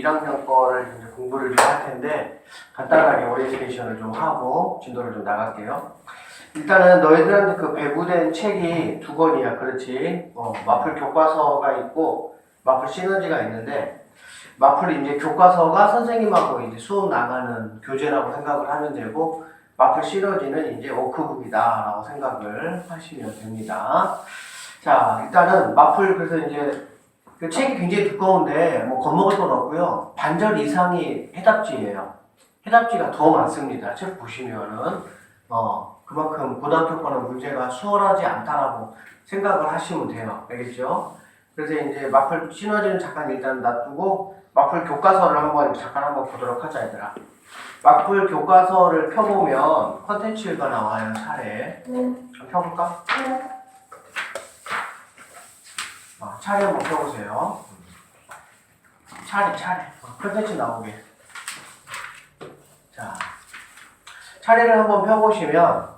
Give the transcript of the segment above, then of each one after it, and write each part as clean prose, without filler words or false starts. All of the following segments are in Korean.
1학년 거를 이제 공부를 좀 할 텐데 간단하게 오리엔테이션을 좀 하고 진도를 좀 나갈게요. 일단은 너희들한테 그 배부된 책이 두 권이야, 그렇지? 마플 교과서가 있고 마플 시너지가 있는데 마플 이제 교과서가 선생님하고 이제 수업 나가는 교재라고 생각을 하면 되고 마플 시너지는 이제 워크북이다라고 생각을 하시면 됩니다. 자, 일단은 마플 그래서 이제 그 책이 굉장히 두꺼운데 뭐 겁먹을 건 없고요. 반절 이상이 해답지예요. 해답지가 더 많습니다. 책 보시면은 그만큼 고등학교 거는 문제가 수월하지 않다라고 생각을 하시면 돼요. 알겠죠? 그래서 이제 마플 시너지는 잠깐 일단 놔두고 마플 교과서를 잠깐 보도록 하자, 얘들아. 마플 교과서를 펴보면 컨텐츠가 나와요, 차례. 좀 펴볼까? 차례 한번 펴보세요. 차례. 컨텐츠 나오게. 자, 차례를 한번 펴보시면,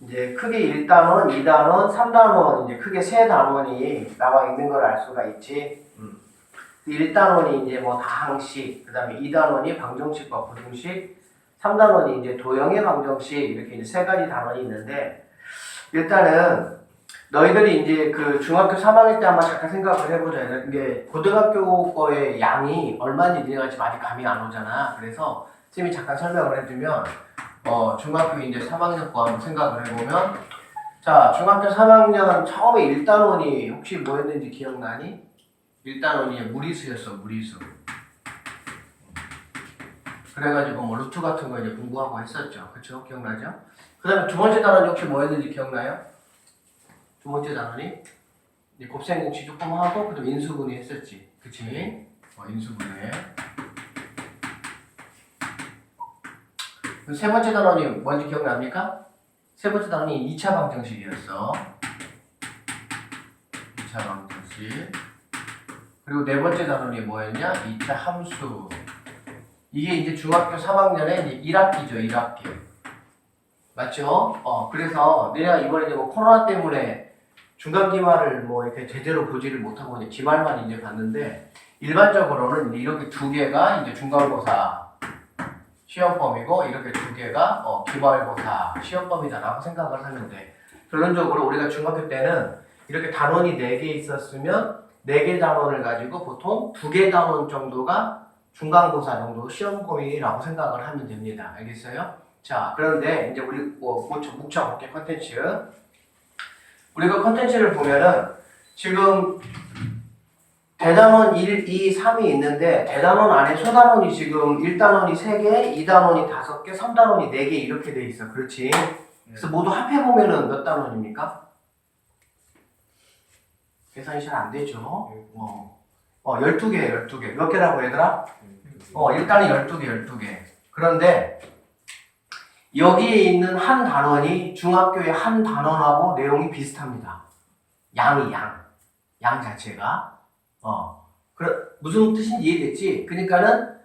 이제 크게 1단원, 2단원, 3단원, 이제 크게 3단원이 나와 있는 걸 알 수가 있지. 1단원이 이제 뭐 다항식, 그 다음에 2단원이 방정식과 부등식, 3단원이 이제 도형의 방정식, 이렇게 이제 3가지 단원이 있는데, 일단은 너희들이 이제 그 중학교 3학년 때 한번 잠깐 생각을 해보자. 이게 고등학교 거의 양이 얼마인지 니네가 지금 아직 감이 안 오잖아. 그래서 쌤이 잠깐 설명을 해주면, 중학교 이제 3학년 거 한번 생각을 해보면, 자, 중학교 3학년 처음에 1단원이 혹시 뭐였는지 기억나니? 1단원이 무리수였어, 무리수. 그래가지고 뭐 루트 같은 거 이제 공부하고 했었죠. 그쵸? 기억나죠? 그 다음에 두 번째 단원이 혹시 뭐였는지 기억나요? 두 번째 단원이 이제 곱셈공식 조금 하고 그다음 인수분해 했었지. 그치? 인수분해. 세 번째 단원이 뭔지 기억납니까? 세 번째 단원이 2차 방정식이었어. 2차 방정식. 그리고 네 번째 단원이 뭐였냐? 2차 함수. 이게 이제 중학교 3학년의 이제 1학기죠, 1학기. 맞죠? 그래서 내가 이번에 이제 뭐 코로나 때문에 중간기말을 뭐 이렇게 제대로 보지를 못하고 이제 기말만 이제 봤는데 일반적으로는 이렇게 두 개가 이제 중간고사 시험범위고 이렇게 두 개가 기말고사 시험범위다라고 생각을 하면 돼. 결론적으로 우리가 중학교 때는 이렇게 단원이 4개 있었으면 4개 단원을 가지고 보통 2개 단원 정도가 중간고사 정도 시험범위라고 생각을 하면 됩니다. 알겠어요? 자, 그런데 이제 우리 묵혀볼게 컨텐츠. 우리가 컨텐츠를 보면은 지금 대단원 1, 2, 3이 있는데 대단원 안에 소단원이 지금 1단원이 3개, 2단원이 5개, 3단원이 4개 이렇게 돼 있어. 그렇지? 그래서 모두 합해보면은 몇 단원입니까? 계산이 잘 안 되죠? 12개, 12개. 몇 개라고 얘들아? 일단은 12개. 그런데 여기에 있는 한 단원이 중학교의 한 단원하고 내용이 비슷합니다. 양 자체가. 무슨 뜻인지 이해됐지? 그러니까는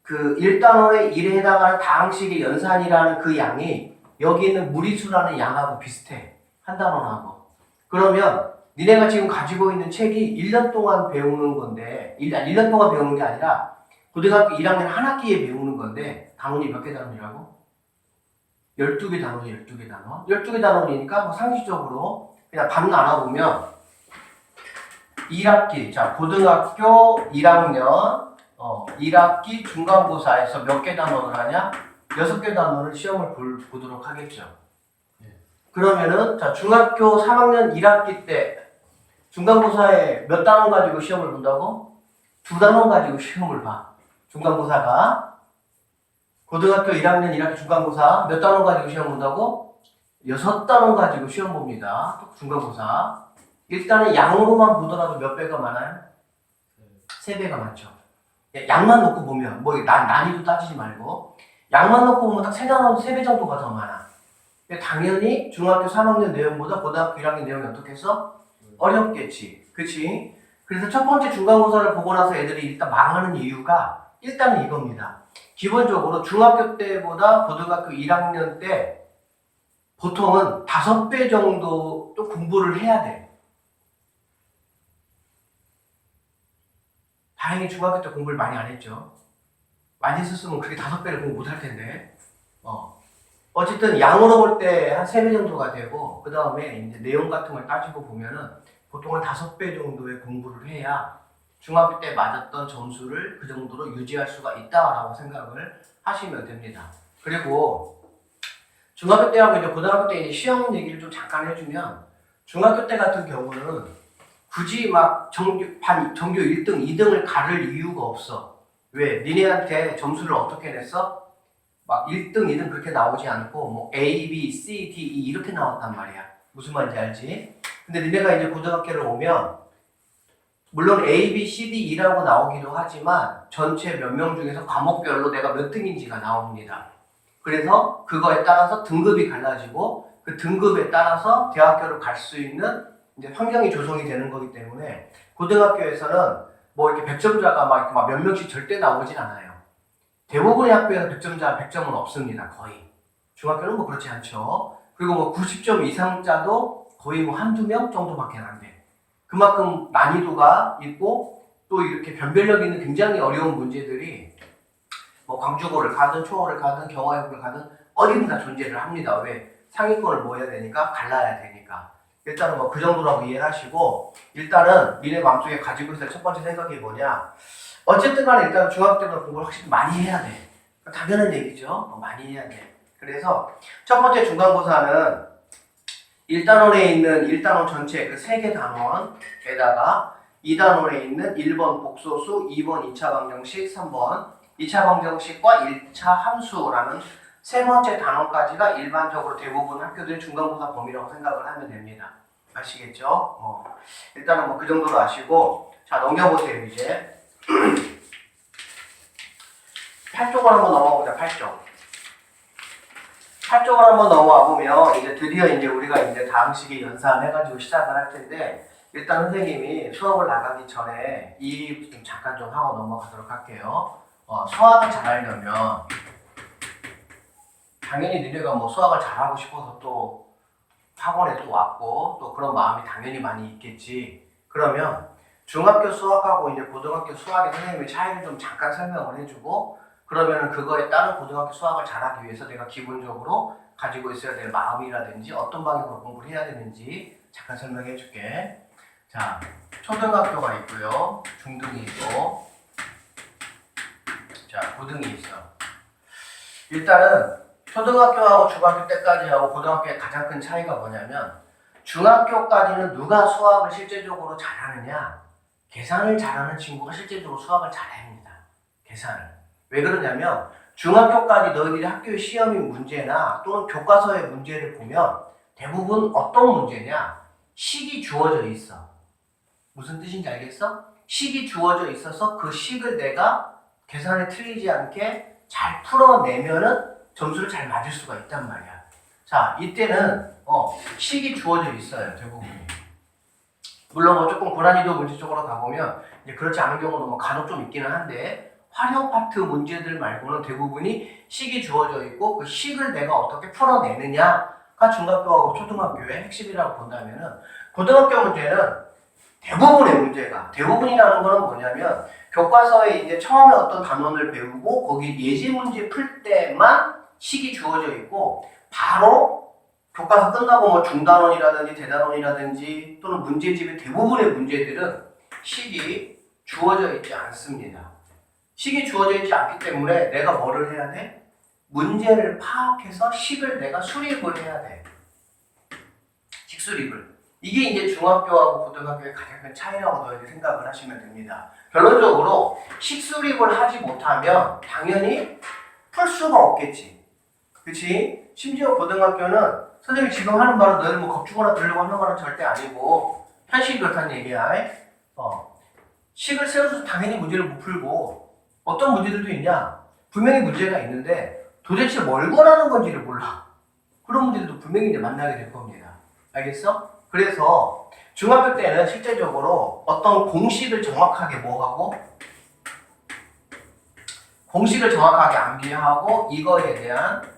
그 1단원의 1에 해당하는 다항식의 연산이라는 그 양이 여기 있는 무리수라는 양하고 비슷해. 한 단원하고. 그러면 니네가 지금 가지고 있는 책이 1년 동안 배우는 건데 1년 동안 배우는 게 아니라 고등학교 1학년 한 학기에 배우는 건데 단원이 몇 개 단원이라고? 12개 단원이 12개 단원. 12개 단원이니까 뭐 상식적으로 그냥 반 나눠보면 1학기, 자, 고등학교 1학년, 1학기 중간고사에서 몇 개 단원을 하냐? 6개 단원을 시험을 보도록 하겠죠. 그러면은, 자, 중학교 3학년 1학기 때 중간고사에 몇 단원 가지고 시험을 본다고? 2단원 가지고 시험을 봐. 중간고사가. 고등학교 1학년 1학기 중간고사 몇 단원 가지고 시험 본다고? 6단원 가지고 시험 봅니다. 중간고사. 일단은 양으로만 보더라도 몇 배가 많아요? 3배가 많죠. 양만 놓고 보면, 뭐 난이도 따지지 말고 양만 놓고 보면 딱 3배 정도가 더 많아. 당연히 중학교 3학년 내용보다 고등학교 1학년 내용이 어떻겠어? 어렵겠지. 그치? 그래서 첫 번째 중간고사를 보고 나서 애들이 일단 망하는 이유가 일단은 이겁니다. 기본적으로 중학교 때보다 고등학교 1학년 때 보통은 5배 정도 또 공부를 해야 돼. 다행히 중학교 때 공부를 많이 안 했죠. 많이 했었으면 그게 5배를 공부 못할 텐데. 어쨌든 양으로 볼 때 한 3배 정도가 되고, 그 다음에 이제 내용 같은 걸 따지고 보면은 보통 한 5배 정도의 공부를 해야 중학교 때 맞았던 점수를 그 정도로 유지할 수가 있다라고 생각을 하시면 됩니다. 그리고 중학교 때하고 이제 고등학교 때 이제 시험 얘기를 좀 잠깐 해주면, 중학교 때 같은 경우는 굳이 막 정규 1등, 2등을 가를 이유가 없어. 왜? 니네한테 점수를 어떻게 냈어? 막 1등, 2등 그렇게 나오지 않고 뭐 A, B, C, D, E 이렇게 나왔단 말이야. 무슨 말인지 알지? 근데 니네가 이제 고등학교를 오면 물론 A, B, C, D, E라고 나오기도 하지만 전체 몇 명 중에서 과목별로 내가 몇 등인지가 나옵니다. 그래서 그거에 따라서 등급이 갈라지고 그 등급에 따라서 대학교를 갈 수 있는 이제 환경이 조성이 되는 거기 때문에 고등학교에서는 뭐 이렇게 100점자가 막 몇 명씩 절대 나오진 않아요. 대부분의 학교에서 100점은 없습니다. 거의. 중학교는 뭐 그렇지 않죠. 그리고 뭐 90점 이상자도 거의 뭐 한두 명 정도밖에 안 돼. 그만큼 난이도가 있고 또 이렇게 변별력 있는 굉장히 어려운 문제들이 뭐 광주고를 가든 초호를 가든 경화여고를 가든 어디든가 존재를 합니다. 왜? 상위권을 모여야 되니까 갈라야 되니까. 일단은 뭐 그 정도라고 이해하시고, 일단은 니네 마음속에 가지고 있을 첫 번째 생각이 뭐냐, 어쨌든 간에 일단 중학교 때부터 공부를 확실히 많이 해야 돼. 당연한 얘기죠. 많이 해야 돼. 그래서 첫 번째 중간고사는 1단원에 있는 1단원 전체 그 3개 단원에다가 2단원에 있는 1번 복소수, 2번 2차 방정식, 3번 2차 방정식과 1차 함수라는 3번째 단원까지가 일반적으로 대부분 학교들의 중간고사 범위라고 생각을 하면 됩니다. 아시겠죠? 일단은 뭐 그 정도로 아시고, 자, 넘겨보세요. 이제 8쪽을 한번 넘어가보자. 8쪽을 한번 넘어와 보면 이제 드디어 이제 우리가 이제 다항식의 연산해가지고 시작을 할 텐데, 일단 선생님이 수업을 나가기 전에 이 좀 잠깐 좀 하고 넘어가도록 할게요. 수학을 잘하려면 당연히 니네가 뭐 수학을 잘하고 싶어서 또 학원에 또 왔고 또 그런 마음이 당연히 많이 있겠지. 그러면 중학교 수학하고 이제 고등학교 수학의 선생님의 차이를 좀 잠깐 설명을 해주고, 그러면은 그거에 따른 고등학교 수학을 잘하기 위해서 내가 기본적으로 가지고 있어야 될 마음이라든지 어떤 방향으로 공부를 해야 되는지 잠깐 설명해 줄게. 자, 초등학교가 있고요. 중등이 있고, 자, 고등이 있어. 일단은 초등학교하고 중학교 때까지 하고 고등학교의 가장 큰 차이가 뭐냐면, 중학교까지는 누가 수학을 실제적으로 잘하느냐, 계산을 잘하는 친구가 실제적으로 수학을 잘합니다. 계산을. 왜 그러냐면 중학교까지 너희들이 학교의 시험의 문제나 또는 교과서의 문제를 보면 대부분 어떤 문제냐, 식이 주어져 있어. 무슨 뜻인지 알겠어? 식이 주어져 있어서 그 식을 내가 계산에 틀리지 않게 잘 풀어내면은 점수를 잘 맞을 수가 있단 말이야. 자, 이때는 식이 주어져 있어요. 대부분이. 물론 뭐 조금 고난이도 문제 쪽으로 가보면 이제 그렇지 않은 경우는 뭐 간혹 좀 있기는 한데, 활용 파트 문제들 말고는 대부분이 식이 주어져 있고 그 식을 내가 어떻게 풀어내느냐가 중학교하고 초등학교의 핵심이라고 본다면은, 고등학교 문제는 대부분이라는 거는 뭐냐면 교과서에 이제 처음에 어떤 단원을 배우고 거기 예제 문제 풀 때만 식이 주어져 있고, 바로 교과서 끝나고 뭐 중단원이라든지 대단원이라든지 또는 문제집의 대부분의 문제들은 식이 주어져 있지 않습니다. 식이 주어져 있지 않기 때문에 내가 뭐를 해야 돼? 문제를 파악해서 식을 내가 수립을 해야 돼. 식수립을. 이게 이제 중학교하고 고등학교의 가장 큰 차이라고 너희들 생각을 하시면 됩니다. 결론적으로 식수립을 하지 못하면 당연히 풀 수가 없겠지. 그치? 심지어 고등학교는 선생님이 지금 하는 말은 너희들 뭐 겁주거나 들으려고 하는 거는 절대 아니고 현실이 그렇다는 얘기야. 식을 세워서 당연히 문제를 못 풀고, 어떤 문제들도 있냐? 분명히 문제가 있는데 도대체 뭘 권하는 건지를 몰라. 그런 문제들도 분명히 이제 만나게 될 겁니다. 알겠어? 그래서 중학교 때는 실제적으로 어떤 공식을 정확하게 공식을 정확하게 암기하고 이거에 대한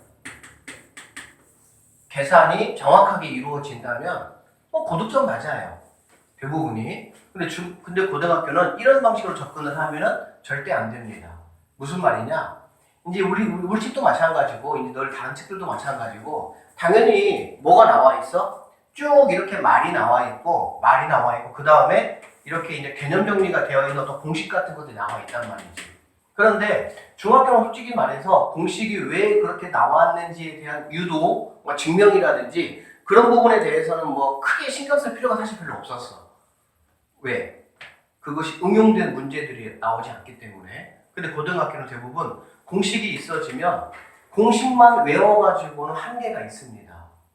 계산이 정확하게 이루어진다면 고득점 맞아요. 대부분이. 근데 고등학교는 이런 방식으로 접근을 하면은 절대 안 됩니다. 무슨 말이냐? 이제 우리 책도 마찬가지고, 이제 널 다른 책들도 마찬가지고, 당연히 뭐가 나와 있어? 쭉 이렇게 말이 나와 있고, 그 다음에 이렇게 이제 개념 정리가 되어 있는 어떤 공식 같은 것들이 나와 있단 말이지. 그런데 중학교는 솔직히 말해서 공식이 왜 그렇게 나왔는지에 대한 유도, 증명이라든지 그런 부분에 대해서는 뭐 크게 신경 쓸 필요가 사실 별로 없었어. 왜? 그것이 응용된 문제들이 나오지 않기 때문에. 근데 고등학교는 대부분 공식이 있어지면 공식만 외워가지고는 한계가 있습니다.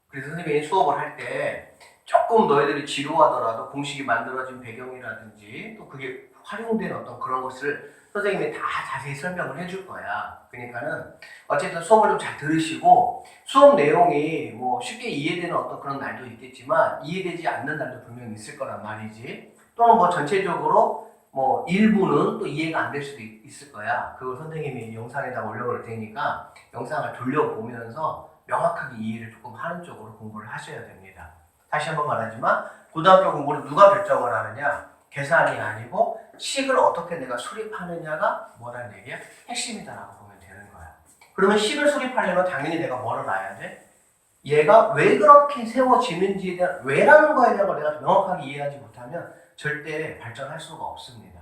그래서 선생님이 수업을 할 때 조금 너희들이 지루하더라도 공식이 만들어진 배경이라든지 또 그게 활용된 어떤 그런 것을 선생님이 다 자세히 설명을 해줄 거야. 그러니까는 어쨌든 수업을 좀 잘 들으시고 수업 내용이 뭐 쉽게 이해되는 어떤 그런 날도 있겠지만 이해되지 않는 날도 분명히 있을 거란 말이지. 또는 뭐 전체적으로 뭐 일부는 또 이해가 안 될 수도 있을 거야. 그걸 선생님이 영상에다 올려놓을 테니까 영상을 돌려보면서 명확하게 이해를 조금 하는 쪽으로 공부를 하셔야 됩니다. 다시 한번 말하지만 고등학교 공부를 누가 결정을 하느냐? 계산이 아니고 식을 어떻게 내가 수립하느냐가 뭐라는 얘기야? 핵심이다라고 보면 되는 거야. 그러면 식을 수립하려면 당연히 내가 뭐를 놔야 돼? 얘가 왜 그렇게 세워지는지에 대한 왜라는 거에 대한 걸 내가 명확하게 이해하지 못하면 절대 발전할 수가 없습니다.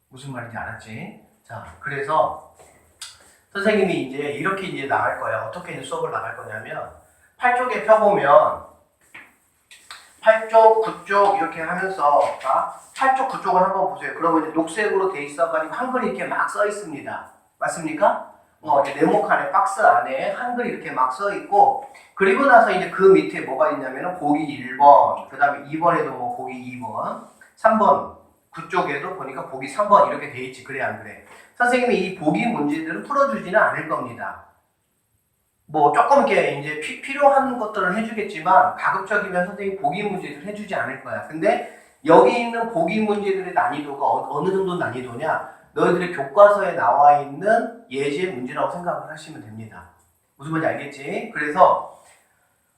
무슨 말인지 알았지? 자, 그래서 선생님이 이제 이렇게 이제 나갈 거야. 어떻게 이제 수업을 나갈 거냐면 8쪽에 펴보면 8쪽, 9쪽 이렇게 하면서 자, 8쪽, 9쪽을 한번 보세요. 그러면 이제 녹색으로 돼 있어가지고 한글이 이렇게 막 써 있습니다. 맞습니까? 이제 네모칸에 박스 안에 한글이 이렇게 막 써 있고 그리고 나서 이제 그 밑에 뭐가 있냐면은 보기 1번, 그 다음에 2번에도 뭐 보기 2번, 3번, 9쪽에도 보니까 보기 3번 이렇게 돼 있지. 그래 안 그래? 선생님이 이 보기 문제들을 풀어주지는 않을 겁니다. 뭐 조금 이렇게 이제 필요한 것들을 해주겠지만 가급적이면 선생님이 보기 문제를 해주지 않을 거야. 근데 여기 있는 보기 문제들의 난이도가 어느 정도 난이도냐? 너희들의 교과서에 나와 있는 예제 문제라고 생각을 하시면 됩니다. 무슨 말인지 알겠지? 그래서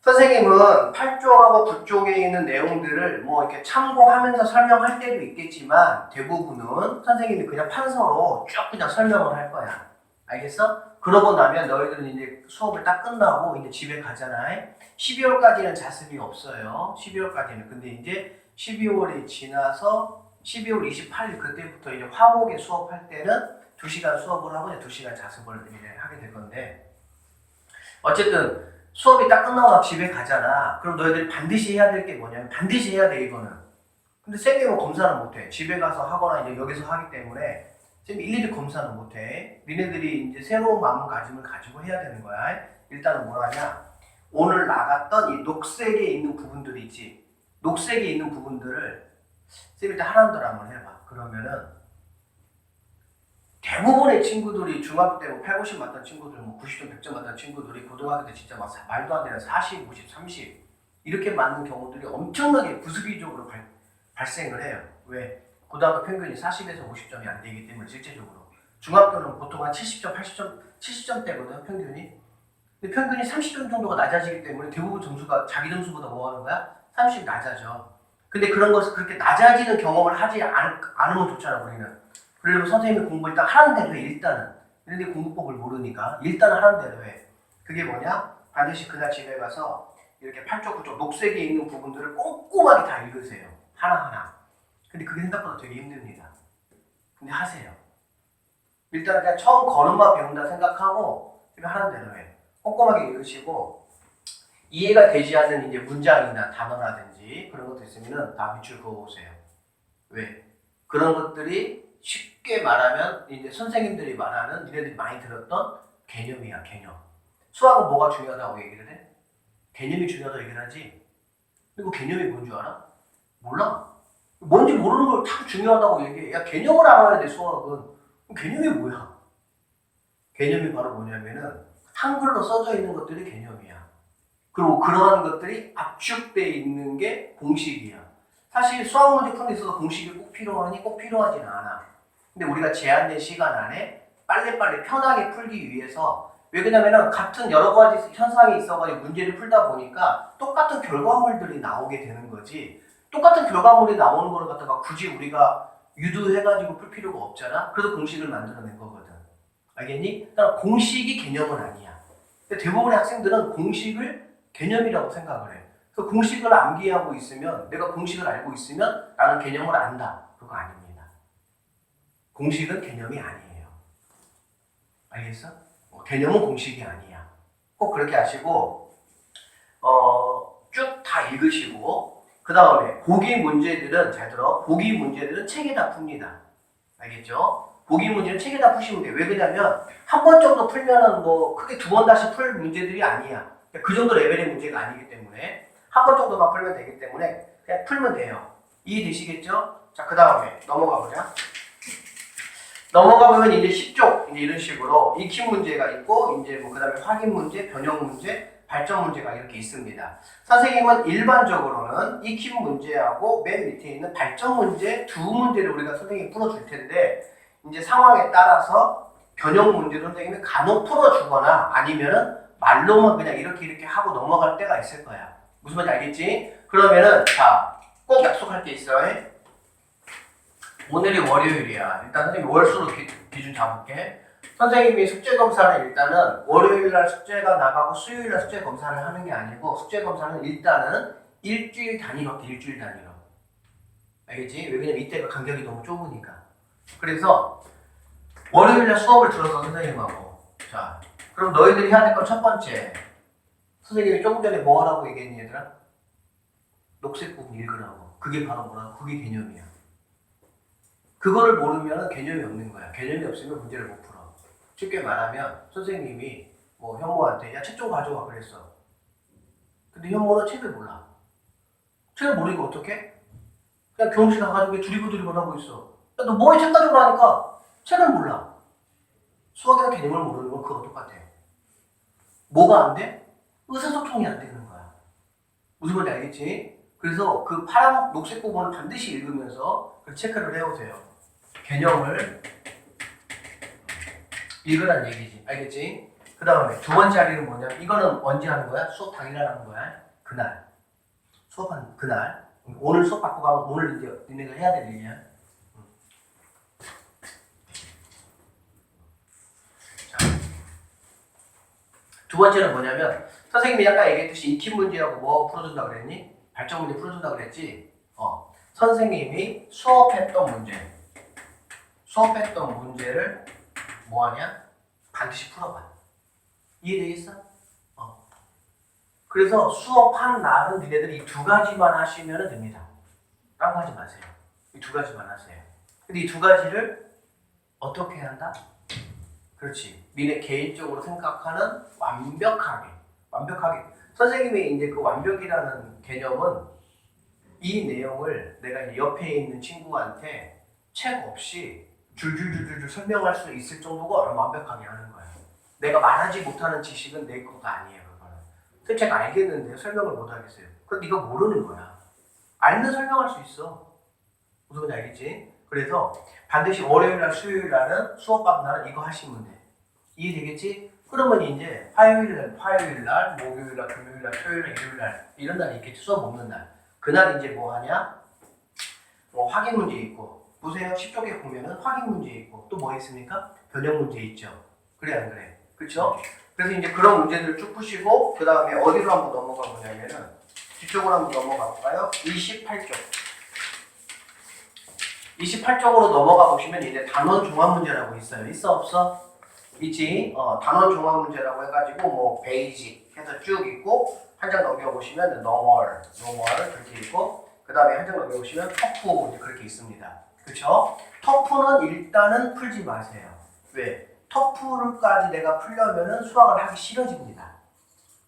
선생님은 8쪽하고 9쪽에 있는 내용들을 뭐 이렇게 참고하면서 설명할 때도 있겠지만 대부분은 선생님이 그냥 판서로 쭉 그냥 설명을 할 거야. 알겠어? 그러고 나면 너희들은 이제 수업을 딱 끝나고 이제 집에 가잖아. 12월까지는 자습이 없어요. 12월까지는. 근데 이제 12월이 지나서 12월 28일 그때부터 이제 화목에 수업할 때는 2시간 수업을 하고 이제 2시간 자습을 이제 하게 될 건데 어쨌든 수업이 딱 끝나고 집에 가잖아. 그럼 너희들이 반드시 해야 될 게 뭐냐면 반드시 해야 돼 이거는. 근데 쌤이 검사는 못해. 집에 가서 하거나 이제 여기서 하기 때문에 쌤이 일일이 검사는 못해. 니네들이 이제 새로운 마음가짐을 가지고 해야 되는 거야. 일단은 뭘 하냐? 오늘 나갔던 이 녹색에 있는 부분들이 있지. 녹색에 있는 부분들을 쌤이 일단 하나둘 한번 해봐. 그러면은 대부분의 친구들이 중학교 때 뭐 8, 90 맞던 친구들, 뭐 90점, 100점 맞던 친구들이 고등학교 때 진짜 막 말도 안 되는 40, 50, 30 이렇게 맞는 경우들이 엄청나게 부수기적으로 발생을 해요. 왜? 고등학교 평균이 40에서 50점이 안 되기 때문에 실제적으로. 중학교는 보통 한 70점, 80점, 70점대거든 평균이. 근데 평균이 30점 정도가 낮아지기 때문에 대부분 점수가 자기 점수보다 뭐 하는 거야? 30 낮아져. 근데 그런 것을 그렇게 낮아지는 경험을 하지 않으면 좋잖아 우리는. 그러려면 선생님이 공부 일단 하는 대로 해. 일단은. 근데 공부법을 모르니까 일단 하는 대로 해. 그게 뭐냐? 반드시 그날 집에 가서 이렇게 8쪽, 9쪽 녹색에 있는 부분들을 꼼꼼하게 다 읽으세요. 하나하나. 근데 그게 생각보다 되게 힘듭니다. 근데 하세요. 일단 그냥 처음 걸음마 배운다 생각하고 하는 대로 해. 꼼꼼하게 읽으시고 이해가 되지 않는 이제 문장이나 단어라든지 그런 것도 있으면은 다 밑줄 그어오세요. 왜? 그런 것들이 쉽게 말하면 이제 선생님들이 말하는 니네들이 많이 들었던 개념이야, 개념. 수학은 뭐가 중요하다고 얘기를 해? 개념이 중요하다고 얘기를 하지. 근데 그 개념이 뭔 줄 알아? 몰라. 뭔지 모르는 걸 참 중요하다고 얘기해. 야, 개념을 알아야 돼, 수학은. 개념이 뭐야? 개념이 바로 뭐냐면은 한글로 써져 있는 것들이 개념이야. 그리고 그러한 것들이 압축되어 있는 게 공식이야. 사실 수학 문제 푸는 데 있어서 공식이 꼭 필요하니 꼭 필요하지는 않아. 근데 우리가 제한된 시간 안에 빨리빨리 편하게 풀기 위해서 왜 그러냐면은 같은 여러 가지 현상이 있어가지고 문제를 풀다 보니까 똑같은 결과물들이 나오게 되는 거지 똑같은 결과물이 나오는 거를 갖다가 굳이 우리가 유도해가지고 풀 필요가 없잖아. 그래서 공식을 만들어낸 거거든. 알겠니? 그러니까 공식이 개념은 아니야. 근데 대부분의 학생들은 공식을 개념이라고 생각을 해. 그 공식을 암기하고 있으면, 내가 공식을 알고 있으면 나는 개념을 안다. 그거 아닙니다. 공식은 개념이 아니에요. 알겠어? 개념은 공식이 아니야. 꼭 그렇게 하시고 쭉 다 읽으시고 그 다음에 보기 문제들은 잘 들어. 보기 문제들은 책에다 풉니다. 알겠죠? 보기 문제는 책에다 푸시면 돼요. 왜 그러냐면 한 번 정도 풀면은 뭐 크게 두 번 다시 풀 문제들이 아니야. 그 정도 레벨의 문제가 아니기 때문에 한 번 정도만 풀면 되기 때문에 그냥 풀면 돼요. 이해되시겠죠? 자, 그 다음에 넘어가 보자. 넘어가 보면 이제 10쪽 이제 이런 식으로 익힌 문제가 있고 이제 뭐 그다음에 확인 문제, 변형 문제, 발전 문제가 이렇게 있습니다. 선생님은 일반적으로는 익힌 문제하고 맨 밑에 있는 발전 문제 두 문제를 우리가 선생님이 풀어줄 텐데 이제 상황에 따라서 변형 문제도 선생님이 간혹 풀어주거나 아니면은 말로만 그냥 이렇게 하고 넘어갈 때가 있을 거야. 무슨 말인지 알겠지? 그러면은 자, 꼭 약속할 게 있어. 오늘이 월요일이야. 일단 선생님이 월수로 기준 잡을게. 선생님이 숙제 검사는 일단은 월요일날 숙제가 나가고 수요일날 숙제 검사를 하는 게 아니고 숙제 검사는 일단은 일주일 단위로 할게. 일주일 단위로. 알겠지? 왜냐면 이때가 간격이 너무 좁으니까. 그래서 월요일날 수업을 들어서 선생님하고 자, 그럼 너희들이 해야 될 건 첫 번째 선생님이 조금 전에 뭐 하라고 얘기했니 얘들아? 녹색 부분 읽으라고. 그게 바로 뭐라고? 그게 개념이야. 그거를 모르면 개념이 없는 거야. 개념이 없으면 문제를 못 풀어. 쉽게 말하면 선생님이 뭐 현모한테 야, 책 좀 가져와 그랬어. 근데 현모는 책을 몰라. 책을 모르니까 어떡해? 그냥 교무실 가가지고 두리번두리번 하고 있어. 야, 너 뭐에 책 가져오라니까? 책을 몰라. 수학이나 개념을 모르는 건 그거 똑같아. 뭐가 안 돼? 의사소통이 안 되는 거야. 무슨 말인지 알겠지? 그래서 그 파란 녹색 부분을 반드시 읽으면서 그 체크를 해오세요. 개념을 읽으라는 얘기지. 알겠지? 그 다음에 두 번째 할 일은 뭐냐? 이거는 언제 하는 거야? 수업 당일날 하는 거야. 그날. 수업하는 그날. 오늘 수업 받고 가면 오늘 이제 니네가 해야 될 일이야. 자. 두 번째는 뭐냐면 선생님이 아까 얘기했듯이 익힌 문제하고 뭐 풀어준다 그랬니? 발전 문제 풀어준다 그랬지? 선생님이 수업했던 문제를 뭐하냐? 반드시 풀어봐. 이해되겠어? 그래서 수업한 날은 니네들이 이 두 가지만 하시면 됩니다. 딴 거 하지 마세요. 이 두 가지만 하세요. 근데 이 두 가지를 어떻게 한다? 그렇지. 니네 개인적으로 생각하는 완벽하게. 선생님이 이제 그 완벽이라는 개념은 이 내용을 내가 이제 옆에 있는 친구한테 책 없이 줄줄줄줄 설명할 수 있을 정도가 완벽하게 하는 거야. 내가 말하지 못하는 지식은 내 거가 아니에요. 그거는. 제가 알겠는데 설명을 못 하겠어요. 그건 네가 모르는 거야. 알면 설명할 수 있어. 무슨 말인지 알겠지? 그래서 반드시 월요일날, 수요일날은 수업받는 날은 이거 하시면 돼. 이해되겠지? 그러면 이제 화요일날, 목요일날, 금요일날, 토요일날, 일요일날 이런 날이 있겠지. 수업 없는 날. 그날 이제 뭐 하냐? 뭐 확인 문제 있고. 보세요. 10쪽에 보면은 확인 문제 있고 또 뭐 있습니까? 변형 문제 있죠. 그래 안 그래? 그렇죠? 그래서 이제 그런 문제들을 쭉 푸시고 그 다음에 어디로 한번 넘어가 보냐면은 뒤쪽으로 한번 넘어가 볼까요? 28쪽. 28쪽으로 넘어가 보시면 이제 단원 종합 문제라고 있어요. 있어 없어? 있지. 단원 종합 문제라고 해가지고 뭐 베이직 해서 쭉 있고 한 장 넘겨보시면 노멀 그렇게 있고 그 다음에 한 장 넘겨보시면 터프 이제 그렇게 있습니다. 그렇죠? 터프는 일단은 풀지 마세요. 왜? 터프를까지 내가 풀려면은 수학을 하기 싫어집니다.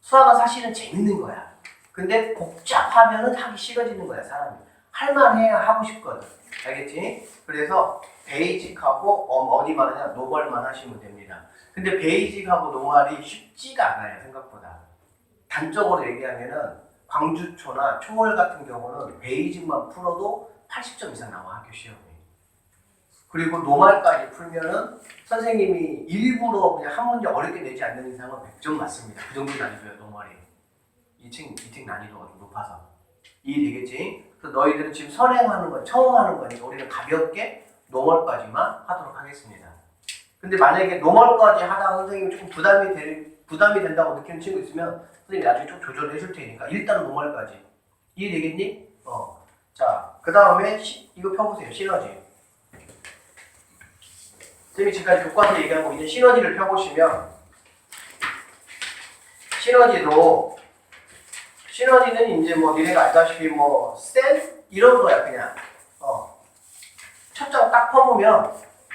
수학은 사실은 재밌는 거야. 근데 복잡하면은 하기 싫어지는 거야, 사람이. 할만해야 하고 싶거든. 알겠지? 그래서 베이직하고 어디만 하냐? 노멀만 하시면 됩니다. 근데 베이직하고 노멀이 쉽지가 않아요, 생각보다. 단적으로 얘기하면은 광주초나 초월 같은 경우는 베이직만 풀어도 80점 이상 나와, 학교 시험에. 그리고 노멀까지 풀면은 선생님이 일부러 그냥 한 문제 어렵게 내지 않는 이상은 100점 맞습니다. 그 정도 난이도예요, 노멀이. 이 책 난이도가 좀 높아서. 이해되겠지? 그래서 너희들은 지금 선행하는 건 처음 하는 거니까 우리는 가볍게 노멀까지만 하도록 하겠습니다. 근데 만약에 노멀까지 하다가 선생님이 조금 부담이 된다고 느끼는 친구 있으면 선생님이 나중에 좀 조절해 줄 테니까 일단 노멀까지. 이해되겠니? 자, 그 다음에 이거 펴보세요. 시너지. 선생님이 지금까지 교과서 얘기하고 이제 시너지를 펴보시면 시너지는 이제 뭐 니네가 알다시피 뭐 셀 이런 거야 그냥. 첫장 딱 펴보면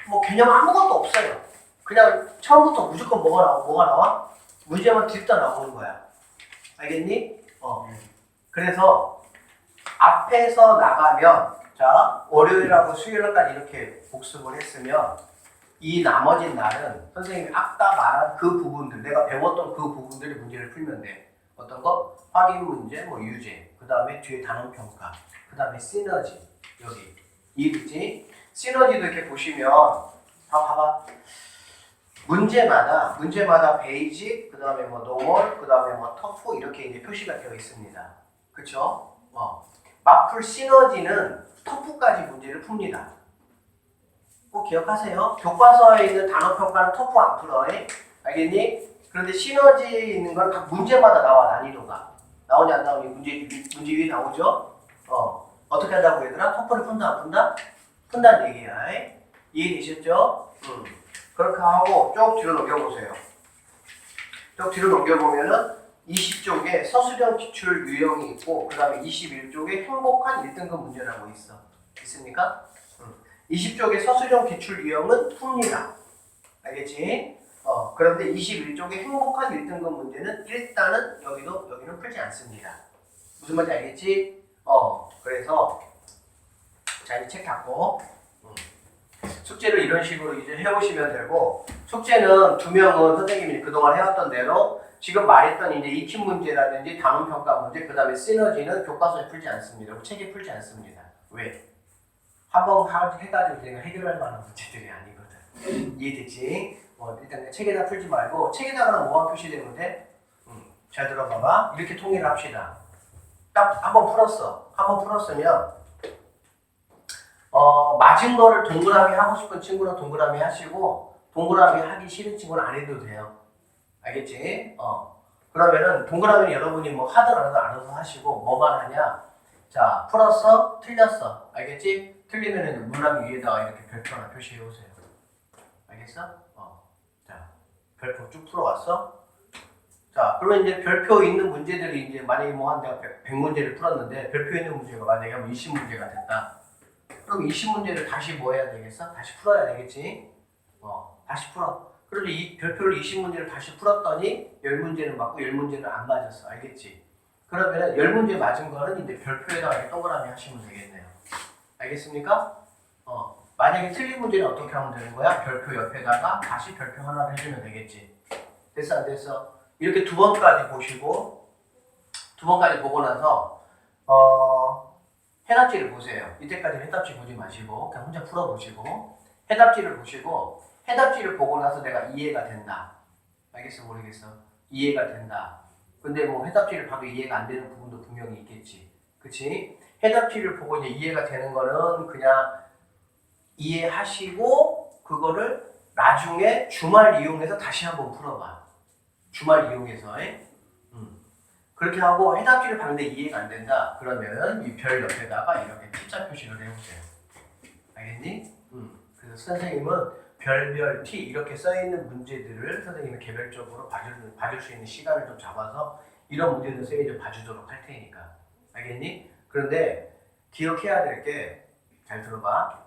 뭐 개념 아무것도 없어요. 그냥 처음부터 무조건 뭐가 나와? 문제만 뒤집다 나오는 거야. 알겠니? 그래서 앞에서 나가면 자 월요일하고 수요일까지 이렇게 복습을 했으면 이 나머지 날은 선생님이 아까 말한 그 부분들 내가 배웠던 그 부분들의 문제를 풀면 돼. 어떤 거? 확인 문제, 뭐 유제, 그 다음에 뒤에 단원 평가, 그 다음에 시너지 여기 이해되지? 시너지도 이렇게 보시면 봐봐. 문제마다 베이직, 그 다음에 뭐 노멀, 그 다음에 뭐 터프 이렇게 이제 표시가 되어 있습니다. 그쵸? 마플 시너지는 터프까지 문제를 풉니다. 꼭 기억하세요. 교과서에 있는 단어 평가는 터프 안 풀어. 알겠니? 그런데 시너지 있는 건 각 문제마다 나와 난이도가. 나오지 안 나오니 문제 위에 나오죠? 어떻게 한다고 얘들아? 터프를 푼다 안 푼다? 푼다는 얘기야. 이해되셨죠? 그렇게 하고 쭉 뒤로 넘겨보세요. 쭉 뒤로 넘겨보면은 20쪽에 서술형 기출 유형이 있고 그 다음에 21쪽에 행복한 1등급 문제라고 있어. 있습니까? 20쪽에 서술형 기출 유형은 풉니다. 알겠지? 그런데 21쪽에 행복한 1등급 문제는 일단은 여기는 풀지 않습니다. 무슨 말인지 알겠지? 그래서 자 이제 책 닫고 숙제를 이런 식으로 이제 해오시면 되고 숙제는 2명은 선생님이 그동안 해왔던 대로 지금 말했던 이제 익힘 문제라든지 단원 평가 문제 그 다음에 시너지는 교과서에 풀지 않습니다. 책에 풀지 않습니다. 왜? 한번 해가지고 내가 해결할 만한 문제들이 아니거든. 이해됐지? 일단 책에다 풀지 말고 책에다가는 뭐가 표시되는데 잘 들어봐봐. 이렇게 통일을 합시다. 딱 한번 풀었으면 맞은 거를 동그라미 하고 싶은 친구는 동그라미 하시고 동그라미 하기 싫은 친구는 안 해도 돼요. 알겠지? 그러면은 동그라미는 여러분이 뭐 하든 안 하든 알아서 하시고 뭐만 하냐? 자, 풀었어? 틀렸어. 알겠지? 틀리면은 문항 위에다가 이렇게 별표 하나 표시해 오세요. 알겠어? 자, 별표 쭉 풀어왔어? 자, 그러면 이제 별표 있는 문제들이 이제 만약에 뭐 한 내가 100문제를 풀었는데 별표 있는 문제가 만약에 한 20문제가 됐다. 그럼 20문제를 다시 뭐 해야 되겠어? 다시 풀어야 되겠지? 다시 풀어. 그런데 이 별표를 20문제를 다시 풀었더니 10문제는 맞고 10문제는 안 맞았어. 알겠지? 그러면 10문제 맞은 거는 이제 별표에다가 이렇게 동그라미 하시면 되겠네요. 알겠습니까? 만약에 틀린 문제는 어떻게 하면 되는 거야? 별표 옆에다가 다시 별표 하나를 해주면 되겠지. 됐어 안 됐어? 이렇게 2번까지 보시고 2번까지 보고 나서 해답지를 보세요. 이때까지는 해답지 보지 마시고 그냥 혼자 풀어보시고 해답지를 보시고 해답지를 보고 나서 내가 이해가 된다. 알겠어 모르겠어? 이해가 된다. 근데 뭐 해답지를 봐도 이해가 안 되는 부분도 분명히 있겠지. 그치? 해답지를 보고 이제 이해가 되는 거는 그냥 이해하시고 그거를 나중에 주말 이용해서 다시 한번 풀어봐. 주말 이용해서 그렇게 하고 해답지를 봤는데 이해가 안 된다. 그러면 이 별 옆에다가 이렇게 T자 표시를 해보세요. 알겠니? 그래서 선생님은 별별 T 이렇게 써있는 문제들을 선생님이 개별적으로 봐줄 수 있는 시간을 좀 잡아서 이런 문제는 선생님이 좀 봐주도록 할 테니까. 알겠니? 그런데 기억해야 될 게 잘 들어봐.